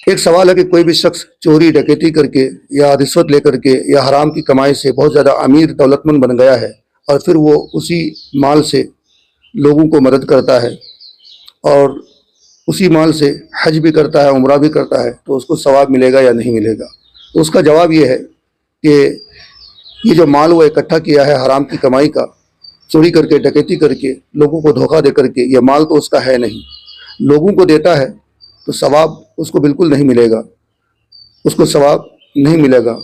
ایک سوال ہے کہ کوئی بھی شخص چوری ڈکیتی کر کے یا رشوت لے کر کے یا حرام کی کمائی سے بہت زیادہ امیر دولت مند بن گیا ہے اور پھر وہ اسی مال سے لوگوں کو مدد کرتا ہے اور اسی مال سے حج بھی کرتا ہے، عمرہ بھی کرتا ہے، تو اس کو ثواب ملے گا یا نہیں ملے گا؟ تو اس کا جواب یہ ہے کہ یہ جو مال وہ اکٹھا کیا ہے حرام کی کمائی کا، چوری کر کے ڈکیتی کر کے لوگوں کو دھوکہ دے کر کے، یہ مال تو اس کا ہے نہیں، لوگوں کو دیتا ہے تو ثواب اس کو بالکل نہیں ملے گا، اس کو ثواب نہیں ملے گا۔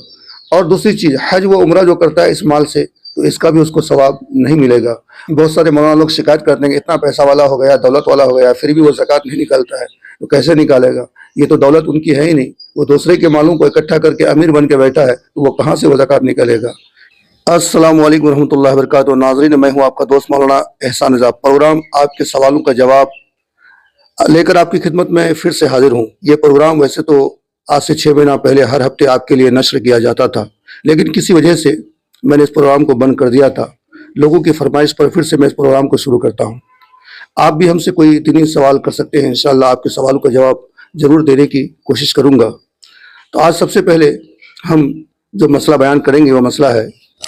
اور دوسری چیز، حج و عمرہ جو کرتا ہے اس مال سے، تو اس کا بھی اس کو ثواب نہیں ملے گا۔ بہت سارے مولانا لوگ شکایت کرتے ہیں کہ اتنا پیسہ والا ہو گیا، دولت والا ہو گیا، پھر بھی وہ زکوٰۃ نہیں نکالتا ہے، تو کیسے نکالے گا؟ یہ تو دولت ان کی ہے ہی نہیں، وہ دوسرے کے مالوں کو اکٹھا کر کے امیر بن کے بیٹھا ہے، تو وہ کہاں سے وہ زکوٰۃ نکالے گا؟ السلام علیکم ورحمۃ اللہ وبرکاتہ۔ ناظرین، میں ہوں آپ کا دوست مولانا احسان رضا۔ پروگرام آپ کے سوالوں کا جواب لے کر آپ کی خدمت میں پھر سے حاضر ہوں۔ یہ پروگرام ویسے تو آج سے 6 مہینہ پہلے ہر ہفتے آپ کے لیے نشر کیا جاتا تھا، لیکن کسی وجہ سے میں نے اس پروگرام کو بند کر دیا تھا۔ لوگوں کی فرمائش پر پھر سے میں اس پروگرام کو شروع کرتا ہوں۔ آپ بھی ہم سے کوئی دینی سوال کر سکتے ہیں، انشاءاللہ آپ کے سوالوں کا جواب ضرور دینے کی کوشش کروں گا۔ تو آج سب سے پہلے ہم جو مسئلہ بیان کریں گے وہ مسئلہ ہے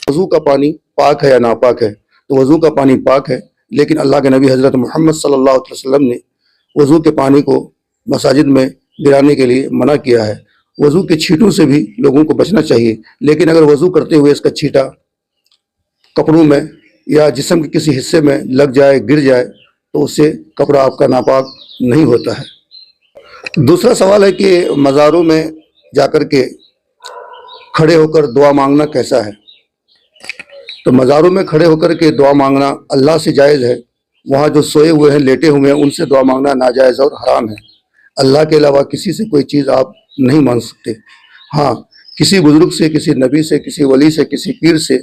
وضو کا پانی پاک ہے یا ناپاک ہے۔ تو وضو کا پانی پاک ہے، لیکن اللہ کے نبی حضرت محمد صلی اللہ علیہ وسلم نے وضو کے پانی کو مساجد میں گرانے کے لیے منع کیا ہے۔ وضو کے چھینٹوں سے بھی لوگوں کو بچنا چاہیے، لیکن اگر وضو کرتے ہوئے اس کا چھینٹا کپڑوں میں یا جسم کے کسی حصے میں لگ جائے، گر جائے، تو اس سے کپڑا آپ کا ناپاک نہیں ہوتا ہے۔ دوسرا سوال ہے کہ مزاروں میں جا کر کے کھڑے ہو کر دعا مانگنا کیسا ہے؟ تو مزاروں میں کھڑے ہو کر کے دعا مانگنا اللہ سے جائز ہے۔ وہاں جو سوئے ہوئے ہیں، لیٹے ہوئے ہیں، ان سے دعا مانگنا ناجائز اور حرام ہے۔ اللہ کے علاوہ کسی سے کوئی چیز آپ نہیں مانگ سکتے۔ ہاں، کسی بزرگ سے، کسی نبی سے، کسی ولی سے، کسی پیر سے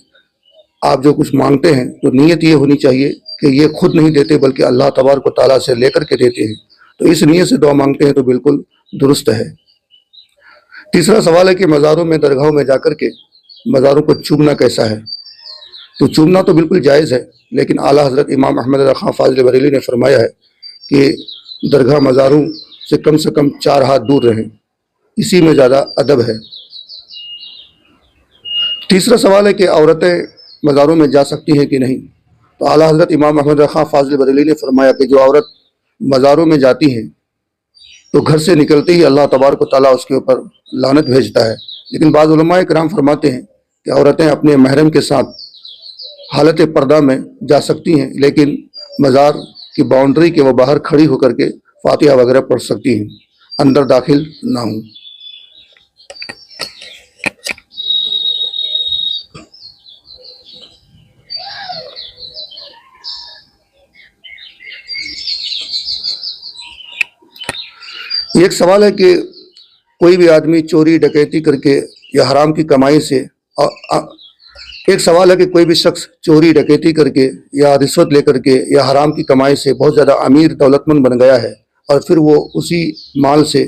آپ جو کچھ مانگتے ہیں تو نیت یہ ہونی چاہیے کہ یہ خود نہیں دیتے بلکہ اللہ تبارک و تعالیٰ سے لے کر کے دیتے ہیں، تو اس نیت سے دعا مانگتے ہیں تو بالکل درست ہے۔ تیسرا سوال ہے کہ مزاروں میں، درگاہوں میں جا کر کے مزاروں کو چومنا کیسا ہے؟ تو چومنا تو بالکل جائز ہے، لیکن اعلیٰ حضرت امام احمد رضا خان فاضل بریلوی نے فرمایا ہے کہ درگاہ مزاروں سے کم 4 ہاتھ دور رہیں، اسی میں زیادہ ادب ہے۔ تیسرا سوال ہے کہ عورتیں مزاروں میں جا سکتی ہیں کہ نہیں؟ تو اعلیٰ حضرت امام احمد رضا خان فاضل بریلوی نے فرمایا کہ جو عورت مزاروں میں جاتی ہیں تو گھر سے نکلتے ہی اللہ تبارک و تعالیٰ اس کے اوپر لعنت بھیجتا ہے، لیکن بعض علماء کرام فرماتے ہیں کہ عورتیں اپنے محرم کے ساتھ حالت پردہ میں جا سکتی ہیں، لیکن مزار کی باؤنڈری کے وہ باہر کھڑی ہو کر کے فاتحہ وغیرہ پڑھ سکتی ہیں، اندر داخل نہ ہوں۔ ایک سوال ہے کہ کوئی بھی آدمی چوری ڈکیتی کر کے یا حرام کی کمائی سے ایک سوال ہے کہ کوئی بھی شخص چوری ڈکیتی کر کے یا رشوت لے کر کے یا حرام کی کمائی سے بہت زیادہ امیر دولت مند بن گیا ہے اور پھر وہ اسی مال سے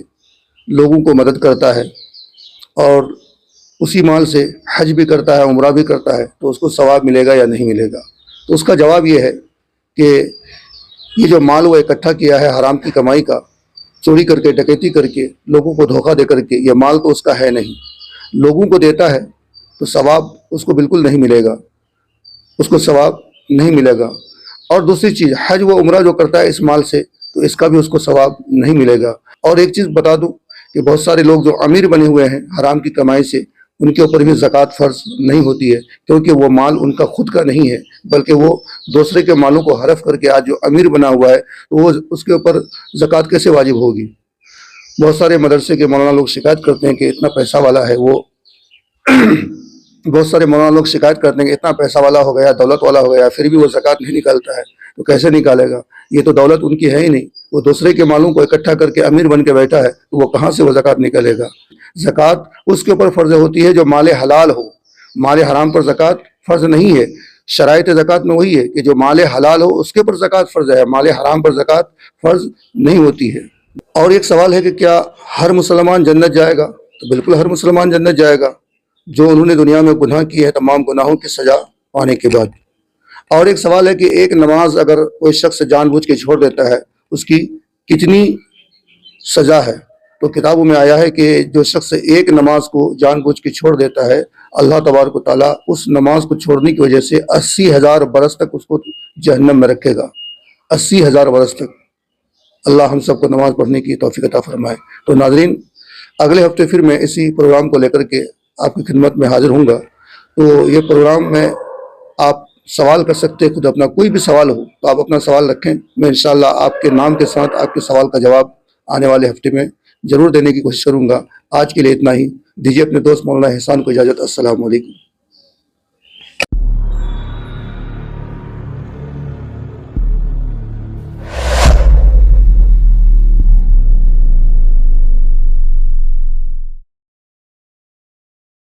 لوگوں کو مدد کرتا ہے اور اسی مال سے حج بھی کرتا ہے، عمرہ بھی کرتا ہے، تو اس کو ثواب ملے گا یا نہیں ملے گا؟ تو اس کا جواب یہ ہے کہ یہ جو مال وہ اکٹھا کیا ہے حرام کی کمائی کا، چوری کر کے ڈکیتی کر کے لوگوں کو دھوکہ دے کر کے، یہ مال تو اس کا ہے نہیں، لوگوں کو دیتا ہے تو ثواب اس کو بالکل نہیں ملے گا، اس کو ثواب نہیں ملے گا۔ اور دوسری چیز، حج و عمرہ جو کرتا ہے اس مال سے، تو اس کا بھی اس کو ثواب نہیں ملے گا۔ اور ایک چیز بتا دوں کہ بہت سارے لوگ جو امیر بنے ہوئے ہیں حرام کی کمائی سے، ان کے اوپر بھی زکوٰۃ فرض نہیں ہوتی ہے، کیونکہ وہ مال ان کا خود کا نہیں ہے، بلکہ وہ دوسرے کے مالوں کو حرف کر کے آج جو امیر بنا ہوا ہے تو وہ اس کے اوپر زکوٰۃ کیسے واجب ہوگی؟ بہت سارے مدرسے کے مولانا لوگ شکایت کرتے ہیں کہ اتنا پیسہ والا ہے وہ بہت سارے مولانا لوگ شکایت کرتے ہیں کہ اتنا پیسہ والا ہو گیا، دولت والا ہو گیا، پھر بھی وہ زکوٰۃ نہیں نکالتا ہے، تو کیسے نکالے گا؟ یہ تو دولت ان کی ہے ہی نہیں، وہ دوسرے کے مالوں کو اکٹھا کر کے امیر بن کے بیٹھا ہے، تو وہ کہاں سے وہ زکوٰۃ نکالے گا؟ زکوٰۃ اس کے اوپر فرض ہوتی ہے جو مال حلال ہو، مال حرام پر زکوٰۃ فرض نہیں ہے۔ شرائط زکوٰۃ میں وہی ہے کہ جو مال حلال ہو اس کے اوپر زکوٰۃ فرض ہے، مال حرام پر زکوٰۃ فرض نہیں ہوتی ہے۔ اور ایک سوال ہے کہ کیا ہر مسلمان جنت جائے گا؟ تو بالکل ہر مسلمان جنت جائے گا، جو انہوں نے دنیا میں گناہ کیے ہیں تمام گناہوں کی سزا پانے کے بعد۔ اور ایک سوال ہے کہ ایک نماز اگر کوئی شخص جان بوجھ کے چھوڑ دیتا ہے، اس کی کتنی سزا ہے؟ تو کتابوں میں آیا ہے کہ جو شخص ایک نماز کو جان بوجھ کے چھوڑ دیتا ہے اللہ تبارک و تعالیٰ اس نماز کو چھوڑنے کی وجہ سے 80,000 برس تک اس کو جہنم میں رکھے گا. 80,000 برس تک. اللہ ہم سب کو نماز پڑھنے کی توفیق عطا فرمائے. تو ناظرین اگلے ہفتے پھر میں اسی پروگرام کو لے کر کے آپ کی خدمت میں حاضر ہوں گا. تو یہ پروگرام میں آپ سوال کر سکتے ہیں، خود اپنا کوئی بھی سوال ہو تو آپ اپنا سوال رکھیں. میں انشاءاللہ آپ کے نام کے ساتھ آپ کے سوال کا جواب آنے والے ہفتے میں ضرور دینے کی کوشش کروں گا. آج کے لیے اتنا ہی. دیجیے اپنے دوست مولانا احسان کو اجازت. السلام علیکم.